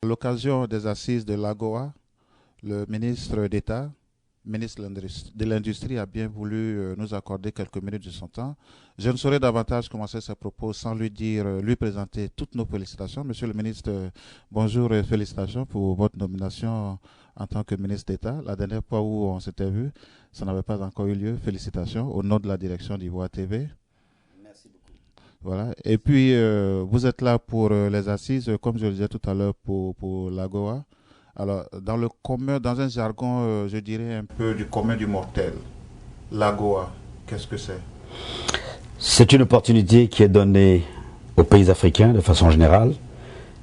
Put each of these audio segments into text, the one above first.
À l'occasion des assises de l'AGOA, le ministre d'État, ministre de l'Industrie, a bien voulu nous accorder quelques minutes de son temps. Je ne saurais davantage commencer ses propos sans lui dire, lui présenter toutes nos félicitations. Monsieur le ministre, bonjour et félicitations pour votre nomination en tant que ministre d'État. La dernière fois où on s'était vu, ça n'avait pas encore eu lieu. Félicitations au nom de la direction d'Ivoire TV. Voilà. Et puis, vous êtes là pour les assises, comme je le disais tout à l'heure, pour l'AGOA. Alors, dans un jargon, je dirais un peu du commun du mortel, l'AGOA, qu'est-ce que c'est? C'est une opportunité qui est donnée aux pays africains de façon générale,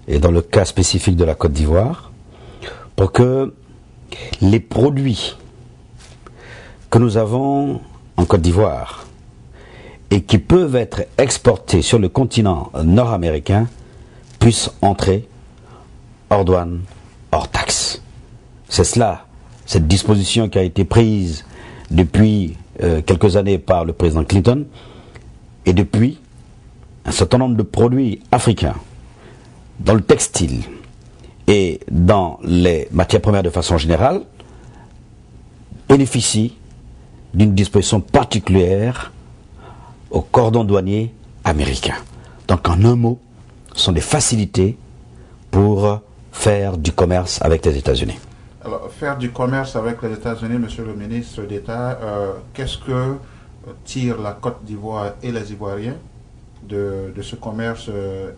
et dans le cas spécifique de la Côte d'Ivoire, pour que les produits que nous avons en Côte d'Ivoire et qui peuvent être exportés sur le continent nord-américain puissent entrer hors douane, hors taxe. C'est cela, cette disposition qui a été prise depuis quelques années par le président Clinton, et depuis, un certain nombre de produits africains dans le textile et dans les matières premières de façon générale bénéficient d'une disposition particulière au cordon douanier américain. Donc en un mot, ce sont des facilités pour faire du commerce avec les États-Unis. Alors, faire du commerce avec les États-Unis, monsieur le ministre d'État, qu'est-ce que tire la Côte d'Ivoire et les Ivoiriens de ce commerce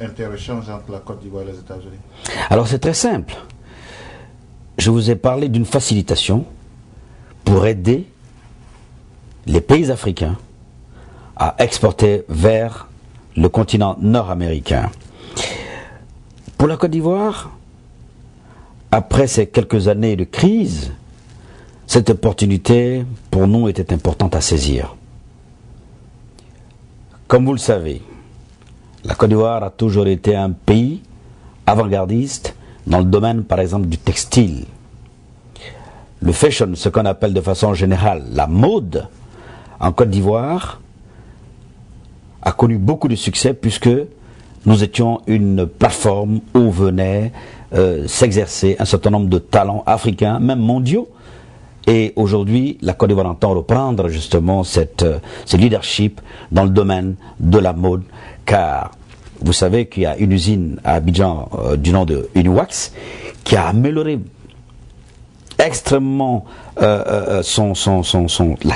inter-échange entre la Côte d'Ivoire et les États-Unis? Alors c'est très simple. Je vous ai parlé d'une facilitation pour aider les pays africains à exporter vers le continent nord-américain. Pour la Côte d'Ivoire, après ces quelques années de crise, cette opportunité pour nous était importante à saisir. Comme vous le savez, la Côte d'Ivoire a toujours été un pays avant-gardiste dans le domaine, par exemple, du textile. Le fashion, ce qu'on appelle de façon générale la mode, en Côte d'Ivoire, a connu beaucoup de succès puisque nous étions une plateforme où venaient s'exercer un certain nombre de talents africains, même mondiaux. Et aujourd'hui, la Côte d'Ivoire entend reprendre justement ce leadership dans le domaine de la mode, car vous savez qu'il y a une usine à Abidjan du nom de Uniwax qui a amélioré extrêmement la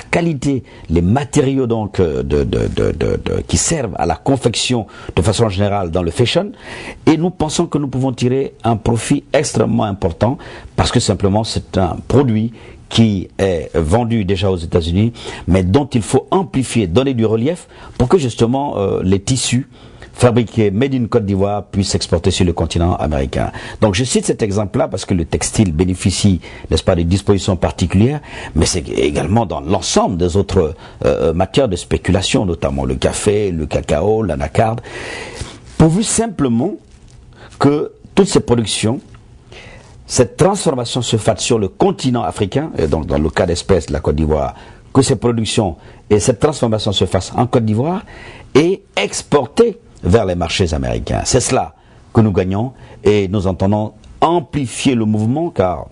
qualité, les matériaux donc qui servent à la confection de façon générale dans le fashion, et nous pensons que nous pouvons tirer un profit extrêmement important parce que simplement c'est un produit qui est vendu déjà aux États-Unis, mais dont il faut amplifier, donner du relief pour que justement les tissus fabriqués made in Côte d'Ivoire puissent s'exporter sur le continent américain. Donc je cite cet exemple-là parce que le textile bénéficie, n'est-ce pas, de dispositions particulières, mais c'est également dans l'ensemble des autres matières de spéculation, notamment le café, le cacao, l'anacarde, pourvu simplement que toutes ces productions, cette transformation se fasse sur le continent africain, et donc dans le cas d'espèce de la Côte d'Ivoire, que ces productions et cette transformation se fassent en Côte d'Ivoire et exportées vers les marchés américains. C'est cela que nous gagnons et nous entendons amplifier le mouvement car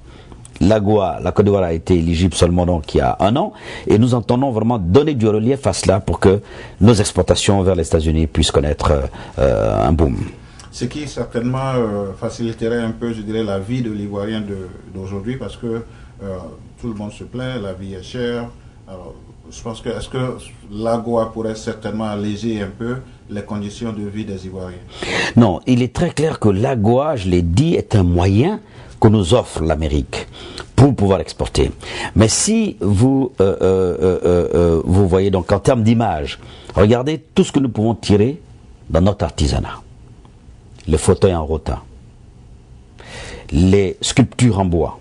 l'AGOA, la Côte d'Ivoire a été éligible seulement donc il y a un an et nous entendons vraiment donner du relief à cela pour que nos exportations vers les États-Unis puissent connaître un boom. Ce qui certainement faciliterait un peu, je dirais, la vie de l'Ivoirien d'aujourd'hui parce que tout le monde se plaint, la vie est chère. Alors, je pense que, est-ce que l'AGOA pourrait certainement alléger un peu les conditions de vie des Ivoiriens? Non, il est très clair que l'AGOA, je l'ai dit, est un moyen que nous offre l'Amérique pour pouvoir exporter. Mais si vous voyez donc en termes d'image, regardez tout ce que nous pouvons tirer dans notre artisanat. Les fauteuils en rotin, les sculptures en bois,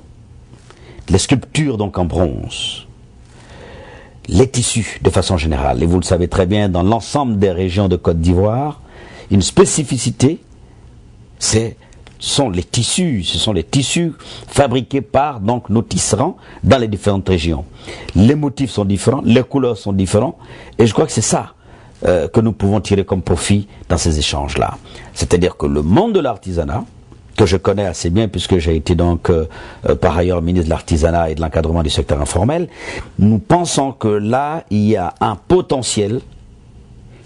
les sculptures donc en bronze, les tissus de façon générale. Et vous le savez très bien, dans l'ensemble des régions de Côte d'Ivoire, une spécificité, ce sont les tissus fabriqués par donc nos tisserands dans les différentes régions. Les motifs sont différents, les couleurs sont différentes, et je crois que c'est ça que nous pouvons tirer comme profit dans ces échanges-là. C'est-à-dire que le monde de l'artisanat que je connais assez bien puisque j'ai été donc par ailleurs ministre de l'artisanat et de l'encadrement du secteur informel, nous pensons que là, il y a un potentiel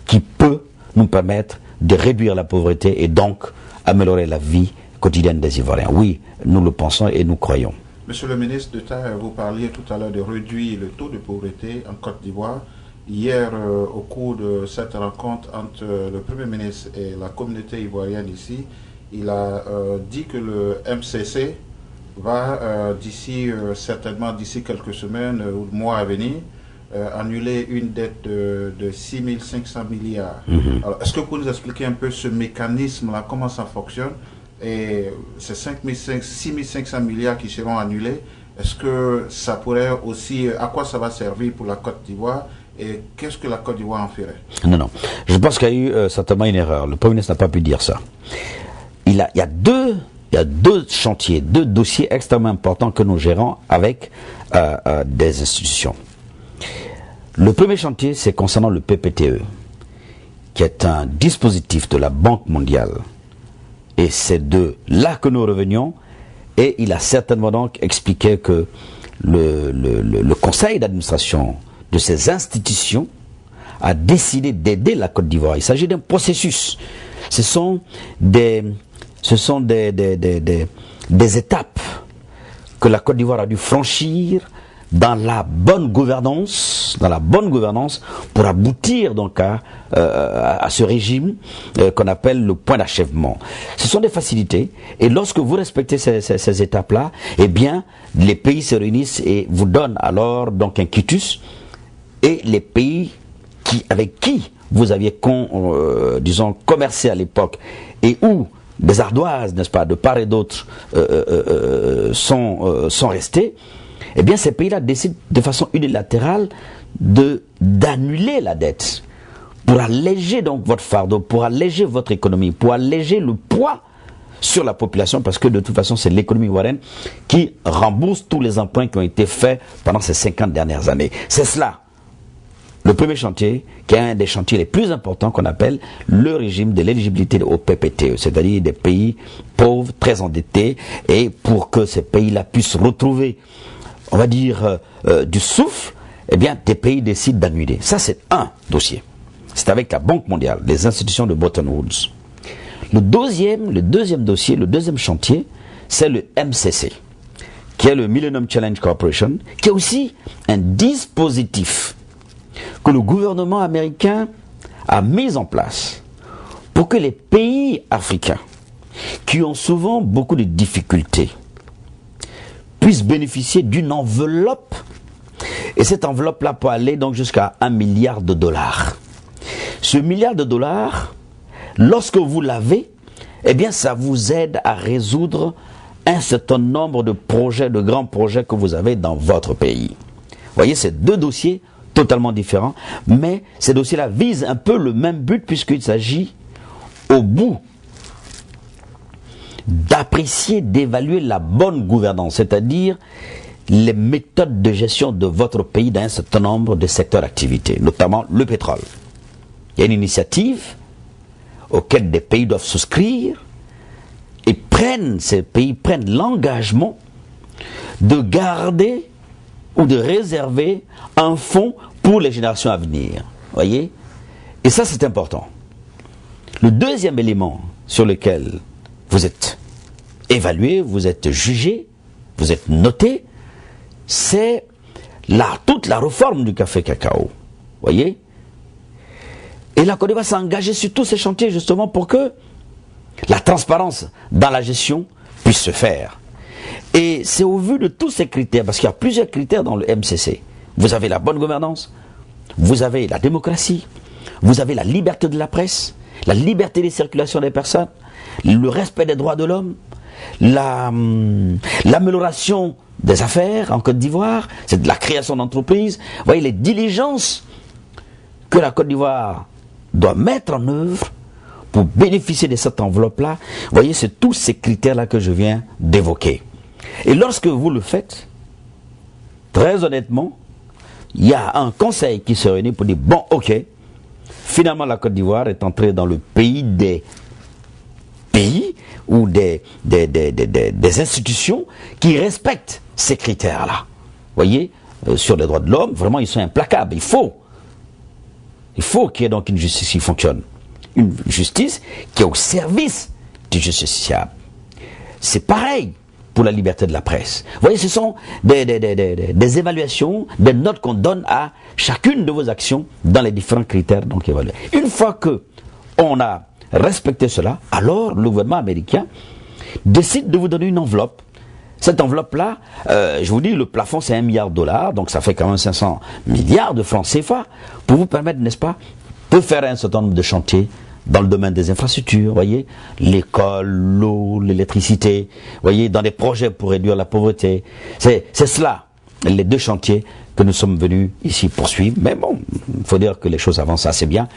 qui peut nous permettre de réduire la pauvreté et donc améliorer la vie quotidienne des Ivoiriens. Oui, nous le pensons et nous croyons. Monsieur le ministre d'État, vous parliez tout à l'heure de réduire le taux de pauvreté en Côte d'Ivoire. Hier, au cours de cette rencontre entre le Premier ministre et la communauté ivoirienne ici, il a dit que le MCC va certainement d'ici quelques semaines ou mois à venir, annuler une dette de 6 500 milliards. Alors, est-ce que vous pouvez nous expliquer un peu ce mécanisme-là, comment ça fonctionne? Et ces 6 500 milliards qui seront annulés, est-ce que ça pourrait aussi, à quoi ça va servir pour la Côte d'Ivoire et qu'est-ce que la Côte d'Ivoire en ferait? Non. Je pense qu'il y a eu certainement une erreur. Le Premier ministre n'a pas pu dire ça. Il y a deux chantiers, deux dossiers extrêmement importants que nous gérons avec des institutions. Le premier chantier, c'est concernant le PPTE, qui est un dispositif de la Banque mondiale. Et c'est de là que nous revenions. Et il a certainement donc expliqué que le conseil d'administration de ces institutions a décidé d'aider la Côte d'Ivoire. Il s'agit d'un processus. Ce sont des étapes que la Côte d'Ivoire a dû franchir dans la bonne gouvernance pour aboutir donc à ce régime qu'on appelle le point d'achèvement. Ce sont des facilités et lorsque vous respectez ces étapes-là, eh bien les pays se réunissent et vous donnent alors donc un quitus et les pays avec qui vous aviez commercé à l'époque et où des ardoises, n'est-ce pas, de part et d'autre sont restés, eh bien ces pays-là décident de façon unilatérale d'annuler la dette pour alléger donc votre fardeau, pour alléger votre économie, pour alléger le poids sur la population, parce que de toute façon c'est l'économie ivoirienne qui rembourse tous les emprunts qui ont été faits pendant ces 50 dernières années. C'est cela. Le premier chantier, qui est un des chantiers les plus importants qu'on appelle le régime de l'éligibilité au PPTE, c'est-à-dire des pays pauvres, très endettés, et pour que ces pays-là puissent retrouver, on va dire, du souffle, eh bien, des pays décident d'annuler. Ça, c'est un dossier. C'est avec la Banque mondiale, les institutions de Bretton Woods. Le deuxième dossier, le deuxième chantier, c'est le MCC, qui est le Millennium Challenge Corporation, qui est aussi un dispositif que le gouvernement américain a mis en place pour que les pays africains, qui ont souvent beaucoup de difficultés, puissent bénéficier d'une enveloppe. Et cette enveloppe-là peut aller donc jusqu'à $1 milliard. Ce $1 milliard, lorsque vous l'avez, eh bien ça vous aide à résoudre un certain nombre de projets, de grands projets que vous avez dans votre pays. Vous voyez, c'est deux dossiers totalement différents, mais ces dossiers-là visent un peu le même but puisqu'il s'agit, au bout, d'apprécier, d'évaluer la bonne gouvernance, c'est-à-dire les méthodes de gestion de votre pays dans un certain nombre de secteurs d'activité, notamment le pétrole. Il y a une initiative auquel des pays doivent souscrire et ces pays prennent l'engagement de garder ou de réserver un fonds pour les générations à venir. Voyez? Et ça, c'est important. Le deuxième élément sur lequel vous êtes évalué, vous êtes jugé, vous êtes noté, c'est toute la réforme du café-cacao. Voyez? Et la Côte d'Ivoire s'est engagée sur tous ces chantiers justement pour que la transparence dans la gestion puisse se faire. Et c'est au vu de tous ces critères, parce qu'il y a plusieurs critères dans le MCC. Vous avez la bonne gouvernance, vous avez la démocratie, vous avez la liberté de la presse, la liberté de circulation des personnes, le respect des droits de l'homme, l'amélioration des affaires en Côte d'Ivoire, c'est de la création d'entreprises. Vous voyez les diligences que la Côte d'Ivoire doit mettre en œuvre pour bénéficier de cette enveloppe-là. Vous voyez, c'est tous ces critères-là que je viens d'évoquer. Et lorsque vous le faites, très honnêtement, il y a un conseil qui se réunit pour dire, bon, ok, finalement la Côte d'Ivoire est entrée dans le pays des pays ou des institutions qui respectent ces critères-là. Vous voyez, sur les droits de l'homme, vraiment, ils sont implacables. Il faut qu'il y ait donc une justice qui fonctionne. Une justice qui est au service du justiciable. C'est pareil pour la liberté de la presse. Vous voyez, ce sont des évaluations, des notes qu'on donne à chacune de vos actions dans les différents critères donc évalués. Une fois que on a respecté cela, alors le gouvernement américain décide de vous donner une enveloppe. Cette enveloppe-là, je vous dis, le plafond c'est $1 milliard, donc ça fait quand même 500 milliards de francs CFA, pour vous permettre, n'est-ce pas, de faire un certain nombre de chantiers dans le domaine des infrastructures, vous voyez, l'école, l'eau, l'électricité, vous voyez, dans des projets pour réduire la pauvreté. C'est cela, les 2 chantiers que nous sommes venus ici poursuivre. Mais bon, il faut dire que les choses avancent assez bien.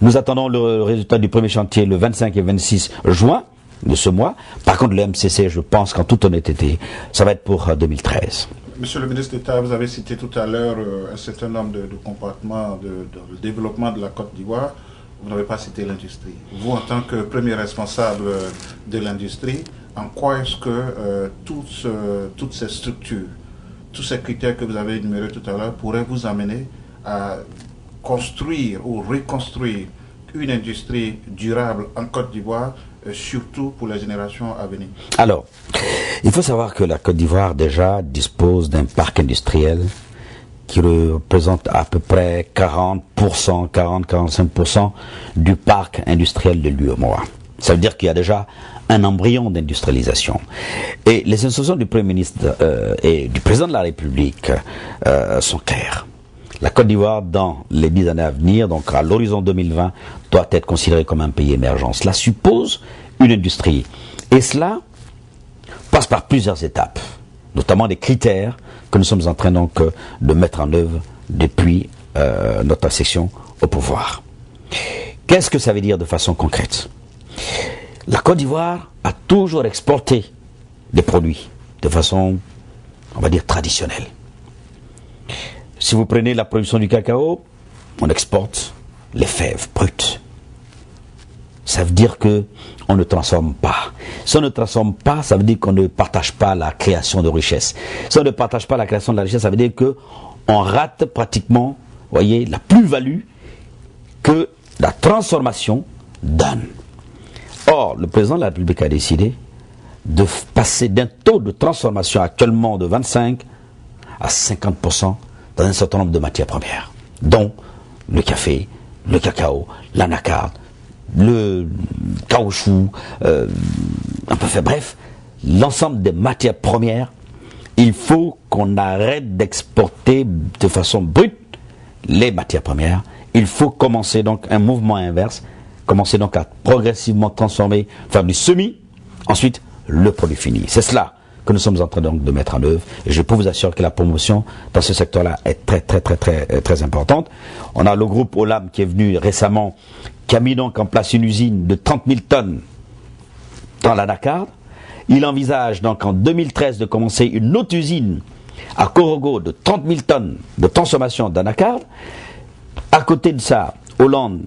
Nous attendons le résultat du premier chantier le 25 et 26 juin de ce mois. Par contre, le MCC, je pense qu'en toute honnêteté, ça va être pour 2013. Monsieur le ministre d'État, vous avez cité tout à l'heure un certain nombre de compartiments de développement de la Côte d'Ivoire. Vous n'avez pas cité l'industrie. Vous, en tant que premier responsable de l'industrie, en quoi est-ce que toutes ces structures, tous ces critères que vous avez énumérés tout à l'heure pourraient vous amener à construire ou reconstruire une industrie durable en Côte d'Ivoire, surtout pour les générations à venir? Alors, il faut savoir que la Côte d'Ivoire déjà dispose d'un parc industriel qui représente à peu près 40-45% du parc industriel de l'UEMOA. Ça veut dire qu'il y a déjà un embryon d'industrialisation. Et les instructions du Premier ministre et du Président de la République sont claires. La Côte d'Ivoire, dans les 10 années à venir, donc à l'horizon 2020, doit être considérée comme un pays émergent. Cela suppose une industrie. Et cela passe par plusieurs étapes, notamment des critères que nous sommes en train donc de mettre en œuvre depuis notre accession au pouvoir. Qu'est-ce que ça veut dire de façon concrète? La Côte d'Ivoire a toujours exporté des produits de façon, on va dire, traditionnelle. Si vous prenez la production du cacao, on exporte les fèves brutes. Ça veut dire que on ne transforme pas. Si on ne transforme pas, ça veut dire qu'on ne partage pas la création de richesse. Si on ne partage pas la création de la richesse, ça veut dire que on rate pratiquement, voyez, la plus-value que la transformation donne. Or, le président de la République a décidé de passer d'un taux de transformation actuellement de 25 à 50% dans un certain nombre de matières premières, dont le café, le cacao, l'anacarde, le caoutchouc, bref, l'ensemble des matières premières. Il faut qu'on arrête d'exporter de façon brute les matières premières. Il faut commencer donc un mouvement inverse, commencer donc à progressivement transformer, faire du semi, ensuite le produit fini. C'est cela que nous sommes en train donc de mettre en œuvre. Et je peux vous assurer que la promotion dans ce secteur-là est très importante. On a le groupe Olam qui est venu récemment, qui a mis donc en place une usine de 30 000 tonnes dans l'anacarde. Il envisage donc en 2013 de commencer une autre usine à Korogo de 30 000 tonnes de transformation d'anacarde. À côté de ça, Olam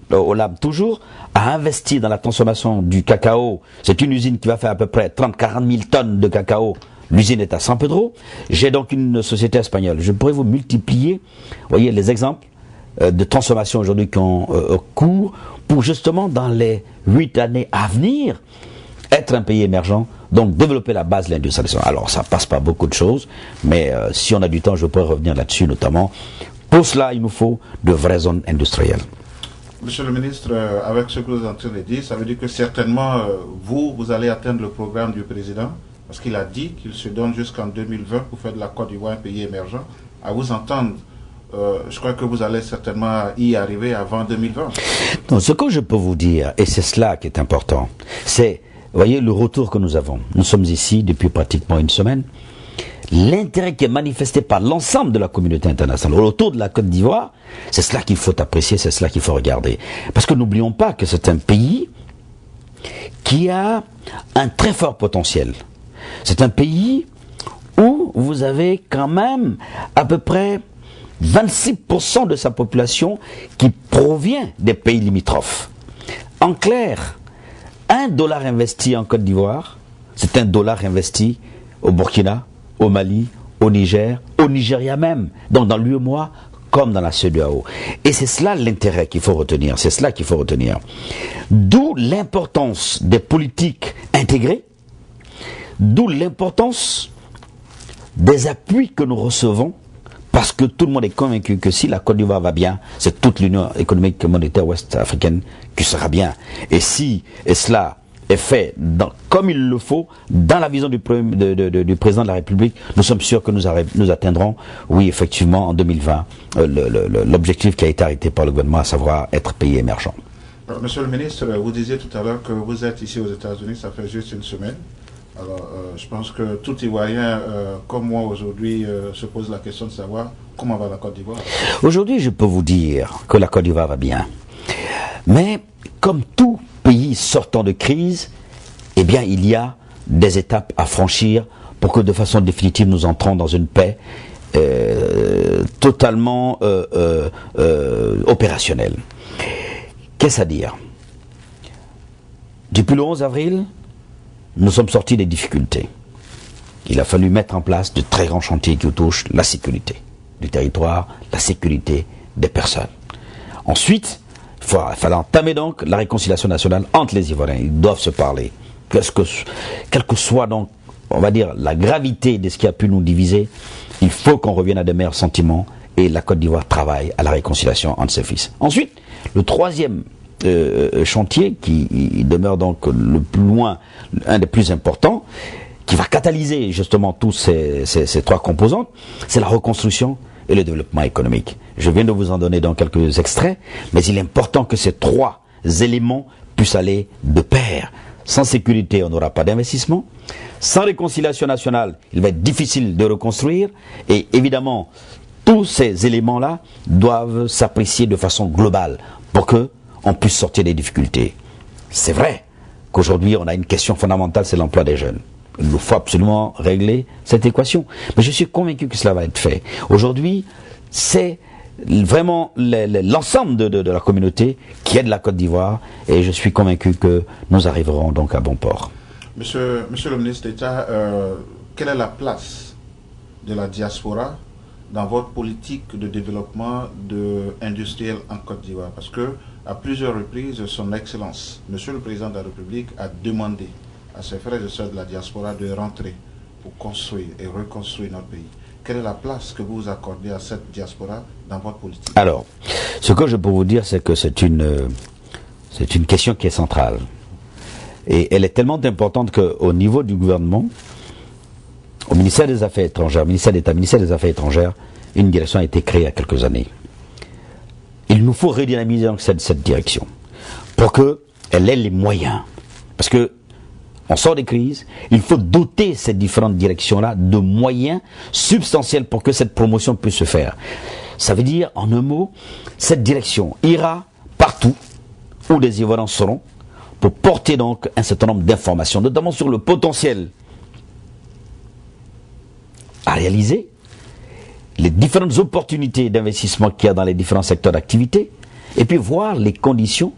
toujours, a investi dans la transformation du cacao. C'est une usine qui va faire à peu près 30-40 000 tonnes de cacao. L'usine est à San Pedro. J'ai donc une société espagnole. Je pourrais vous multiplier, voyez, les exemples de transformation aujourd'hui qui ont cours pour justement dans les 8 années à venir être un pays émergent, donc développer la base de l'industrialisation. Alors ça passe par beaucoup de choses, mais si on a du temps, je pourrais revenir là-dessus notamment. Pour cela, il nous faut de vraies zones industrielles. Monsieur le ministre, avec ce que vous êtes en train de dire, ça veut dire que certainement vous allez atteindre le programme du président, parce qu'il a dit qu'il se donne jusqu'en 2020 pour faire de la Côte d'Ivoire un pays émergent. À vous entendre, je crois que vous allez certainement y arriver avant 2020. Donc, ce que je peux vous dire, et c'est cela qui est important, c'est, voyez, le retour que nous avons. Nous sommes ici depuis pratiquement une semaine. L'intérêt qui est manifesté par l'ensemble de la communauté internationale autour de la Côte d'Ivoire, c'est cela qu'il faut apprécier, c'est cela qu'il faut regarder. Parce que n'oublions pas que c'est un pays qui a un très fort potentiel. C'est un pays où vous avez quand même à peu près 26% de sa population qui provient des pays limitrophes. En clair, un $1 investi en Côte d'Ivoire, c'est $1 investi au Burkina, au Mali, au Niger, au Nigeria même, donc dans l'UEMOA comme dans la CEDEAO. Et c'est cela l'intérêt qu'il faut retenir, c'est cela qu'il faut retenir. D'où l'importance des politiques intégrées, d'où l'importance des appuis que nous recevons, parce que tout le monde est convaincu que si la Côte d'Ivoire va bien, c'est toute l'Union économique et monétaire ouest-africaine qui sera bien. Et si cela est fait comme il le faut, dans la vision du président de la République, nous sommes sûrs que nous atteindrons, oui, effectivement, en 2020, l'objectif qui a été arrêté par le gouvernement, à savoir être pays émergent. Alors, Monsieur le ministre, vous disiez tout à l'heure que vous êtes ici aux États-Unis, ça fait juste une semaine. Alors, je pense que tout Ivoirien, comme moi aujourd'hui, se pose la question de savoir comment va la Côte d'Ivoire. Aujourd'hui, je peux vous dire que la Côte d'Ivoire va bien. Mais, comme tout pays sortant de crise, eh bien, il y a des étapes à franchir pour que de façon définitive nous entrons dans une paix totalement opérationnelle. Qu'est-ce à dire? Depuis le 11 avril, nous sommes sortis des difficultés. Il a fallu mettre en place de très grands chantiers qui touchent la sécurité du territoire, la sécurité des personnes. Ensuite, il fallait entamer donc la réconciliation nationale entre les Ivoiriens. Ils doivent se parler. Quelle que soit donc, on va dire, la gravité de ce qui a pu nous diviser, il faut qu'on revienne à de meilleurs sentiments et la Côte d'Ivoire travaille à la réconciliation entre ses fils. Ensuite, le troisième chantier qui demeure donc le plus loin, un des plus importants, qui va catalyser justement tous ces trois composantes, c'est la reconstruction et le développement économique. Je viens de vous en donner dans quelques extraits, mais il est important que ces trois éléments puissent aller de pair. Sans sécurité, on n'aura pas d'investissement. Sans réconciliation nationale, il va être difficile de reconstruire. Et évidemment, tous ces éléments-là doivent s'apprécier de façon globale pour que on puisse sortir des difficultés. C'est vrai qu'aujourd'hui, on a une question fondamentale, c'est l'emploi des jeunes. Il nous faut absolument régler cette équation. Mais je suis convaincu que cela va être fait. Aujourd'hui, c'est vraiment l'ensemble de la communauté qui aide la Côte d'Ivoire et je suis convaincu que nous arriverons donc à bon port. Monsieur le ministre d'État, quelle est la place de la diaspora dans votre politique de développement industriel en Côte d'Ivoire? Parce que à plusieurs reprises, son Excellence, Monsieur le Président de la République, a demandé à ses frères et sœurs de la diaspora de rentrer pour construire et reconstruire notre pays. Quelle est la place que vous accordez à cette diaspora dans votre politique? Alors, ce que je peux vous dire, c'est que c'est une question qui est centrale. Et elle est tellement importante qu'au niveau du gouvernement, au ministère des Affaires étrangères, ministère d'État, ministère des Affaires étrangères, une direction a été créée il y a quelques années. Il nous faut redynamiser donc cette direction pour qu'elle ait les moyens. Parce que on sort des crises, il faut doter ces différentes directions-là de moyens substantiels pour que cette promotion puisse se faire. Ça veut dire, en un mot, cette direction ira partout où les Ivoiriens seront pour porter donc un certain nombre d'informations, notamment sur le potentiel à réaliser, les différentes opportunités d'investissement qu'il y a dans les différents secteurs d'activité, et puis voir les conditions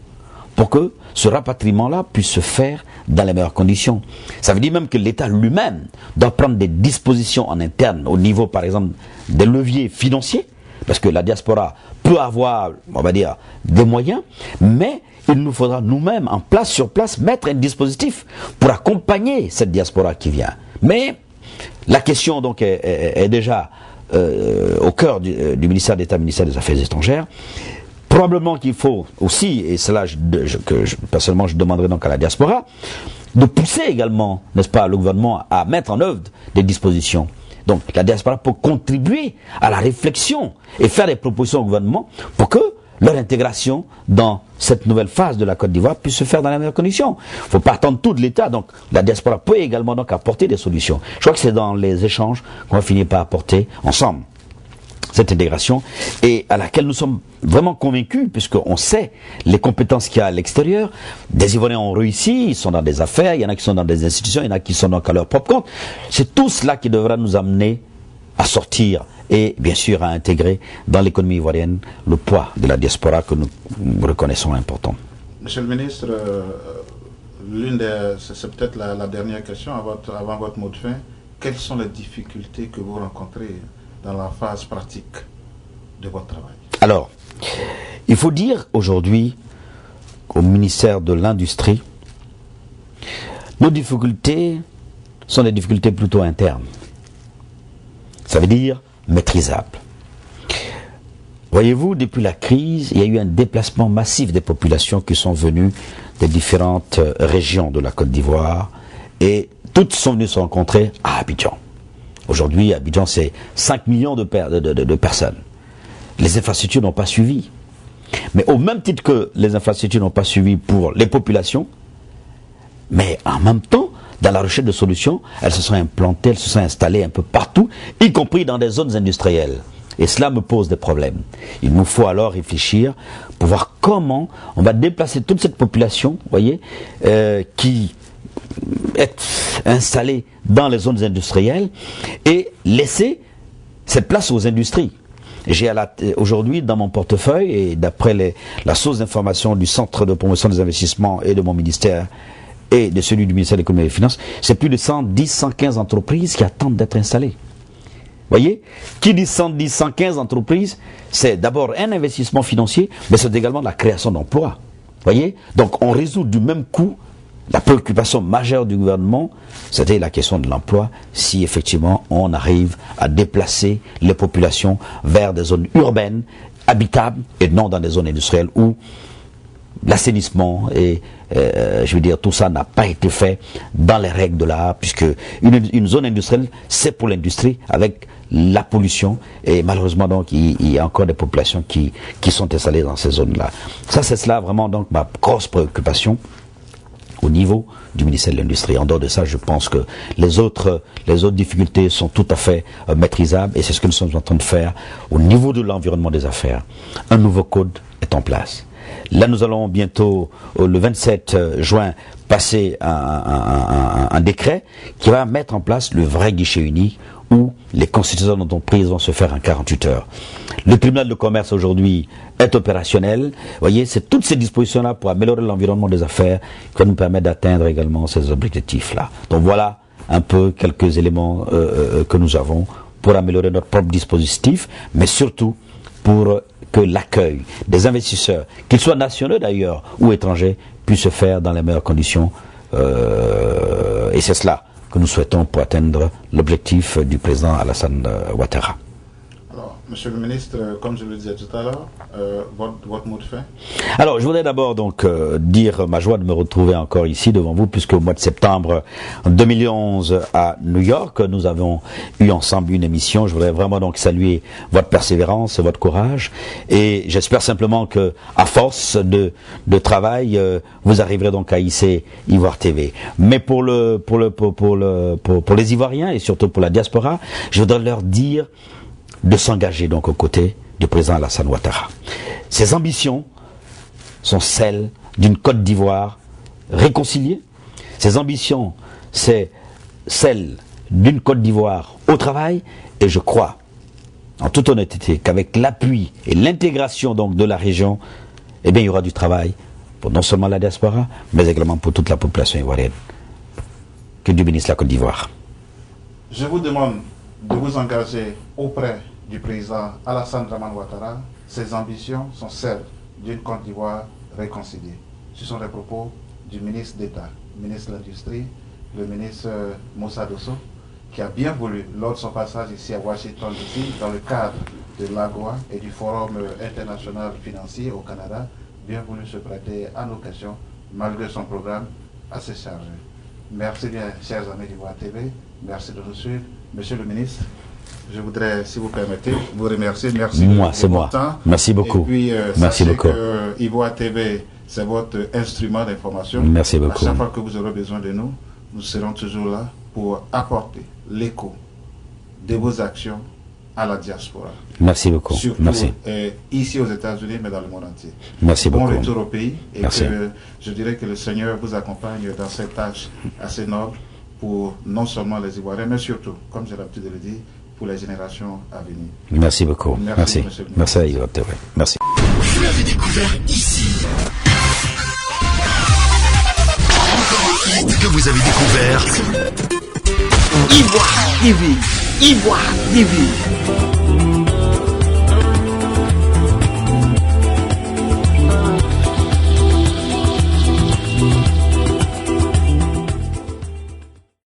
pour que ce rapatriement-là puisse se faire dans les meilleures conditions. Ça veut dire même que l'État lui-même doit prendre des dispositions en interne, au niveau par exemple des leviers financiers, parce que la diaspora peut avoir, on va dire, des moyens, mais il nous faudra nous-mêmes, en place sur place, mettre un dispositif pour accompagner cette diaspora qui vient. Mais la question donc est déjà au cœur du ministère d'État, ministère des Affaires étrangères. Probablement qu'il faut aussi, et cela personnellement je demanderai donc à la diaspora, de pousser également, n'est-ce pas, le gouvernement à mettre en œuvre des dispositions. Donc la diaspora peut contribuer à la réflexion et faire des propositions au gouvernement pour que leur intégration dans cette nouvelle phase de la Côte d'Ivoire puisse se faire dans les meilleures conditions. Il ne faut pas attendre tout de l'État, donc la diaspora peut également donc apporter des solutions. Je crois que c'est dans les échanges qu'on va finir par apporter ensemble cette intégration et à laquelle nous sommes vraiment convaincus puisqu'on sait les compétences qu'il y a à l'extérieur. Des Ivoiriens ont réussi, ils sont dans des affaires, il y en a qui sont dans des institutions, il y en a qui sont donc à leur propre compte. C'est tout cela qui devra nous amener à sortir et bien sûr à intégrer dans l'économie ivoirienne le poids de la diaspora que nous reconnaissons important. Monsieur le ministre, c'est peut-être la dernière question avant votre mot de fin. Quelles sont les difficultés que vous rencontrez dans la phase pratique de votre travail? Alors, il faut dire aujourd'hui au ministère de l'Industrie, nos difficultés sont des difficultés plutôt internes. Ça veut dire maîtrisables. Voyez-vous, depuis la crise, il y a eu un déplacement massif des populations qui sont venues des différentes régions de la Côte d'Ivoire et toutes sont venues se rencontrer à Abidjan. Aujourd'hui, Abidjan, c'est 5 millions de personnes. Les infrastructures n'ont pas suivi. Mais au même titre que les infrastructures n'ont pas suivi pour les populations, mais en même temps, dans la recherche de solutions, elles se sont implantées, elles se sont installées un peu partout, y compris dans des zones industrielles. Et cela me pose des problèmes. Il nous faut alors réfléchir pour voir comment on va déplacer toute cette population, voyez, qui est installée dans les zones industrielles et laisser cette place aux industries. J'ai aujourd'hui dans mon portefeuille, et d'après la source d'information du Centre de promotion des investissements et de mon ministère et de celui du ministère de l'économie et des finances, c'est plus de 110-115 entreprises qui attendent d'être installées. Voyez, qui dit 110-115 entreprises, c'est d'abord un investissement financier, mais c'est également la création d'emplois. Voyez, donc on résout du même coup la préoccupation majeure du gouvernement, c'était la question de l'emploi, si effectivement on arrive à déplacer les populations vers des zones urbaines, habitables, et non dans des zones industrielles où l'assainissement et je veux dire tout ça n'a pas été fait dans les règles de l'art, puisque une zone industrielle c'est pour l'industrie avec la pollution, et malheureusement donc il y a encore des populations qui sont installées dans ces zones là. Ça c'est cela vraiment donc ma grosse préoccupation au niveau du ministère de l'Industrie. En dehors de ça, je pense que les autres difficultés sont tout à fait maîtrisables, et c'est ce que nous sommes en train de faire au niveau de l'environnement des affaires. Un nouveau code est en place. Là, nous allons bientôt, le 27 juin, passer un décret qui va mettre en place le vrai guichet unique où les constitutions d'entreprise vont se faire en 48 heures. Le tribunal de commerce aujourd'hui est opérationnel. Vous voyez, c'est toutes ces dispositions-là pour améliorer l'environnement des affaires qui nous permettent d'atteindre également ces objectifs-là. Donc voilà un peu quelques éléments que nous avons pour améliorer notre propre dispositif, mais surtout pour que l'accueil des investisseurs, qu'ils soient nationaux d'ailleurs ou étrangers, puisse se faire dans les meilleures conditions. Et c'est cela que nous souhaitons pour atteindre l'objectif du président Alassane Ouattara. Alors, Monsieur le ministre, comme je le disais tout à l'heure, votre mot de fin? Alors, je voudrais d'abord donc dire ma joie de me retrouver encore ici devant vous, puisque au mois de septembre 2011 à New York, nous avons eu ensemble une émission. Je voudrais vraiment donc saluer votre persévérance et votre courage, et j'espère simplement que, à force de travail, vous arriverez donc à hisser Ivoire TV. Mais pour les Ivoiriens et surtout pour la diaspora, je voudrais leur dire de s'engager donc aux côtés du président Alassane Ouattara. Ses ambitions sont celles d'une Côte d'Ivoire réconciliée. Ses ambitions, c'est celle d'une Côte d'Ivoire au travail, et je crois, en toute honnêteté, qu'avec l'appui et l'intégration donc de la région, eh bien il y aura du travail pour non seulement la diaspora, mais également pour toute la population ivoirienne. Que Dieu bénisse la Côte d'Ivoire. Je vous demande de vous engager auprès du président Alassane Dramane Ouattara. Ses ambitions sont celles d'une Côte d'Ivoire réconciliée. Ce sont les propos du ministre d'État, ministre de l'Industrie, le ministre Moussa Dosso, qui a bien voulu, lors de son passage ici à Washington DC, dans le cadre de l'AGOA et du Forum international financier au Canada, bien voulu se prêter à nos questions, malgré son programme assez chargé. Merci bien, chers amis d'Ivoire TV. Merci de nous suivre. Monsieur le ministre, je voudrais, si vous permettez, vous remercier. Merci moi, de c'est moi. Temps. Merci beaucoup. Et puis, merci sachez beaucoup. que Ivoire TV, c'est votre instrument d'information. Merci beaucoup. À chaque fois que vous aurez besoin de nous, nous serons toujours là pour apporter l'écho de vos actions à la diaspora. Merci beaucoup. Surtout merci. Ici aux États-Unis, mais dans le monde entier. Merci beaucoup. Bon retour au pays, et merci. que je dirais que le Seigneur vous accompagne dans cette tâche assez noble pour non seulement les Ivoiriens, mais surtout, comme j'ai l'habitude de le dire, pour les générations à venir. Merci beaucoup. Merci. Merci à Ivoire TV. Merci. Vous l'avez découvert ici. vous avez découvert Ivoire TV. Ivoire TV.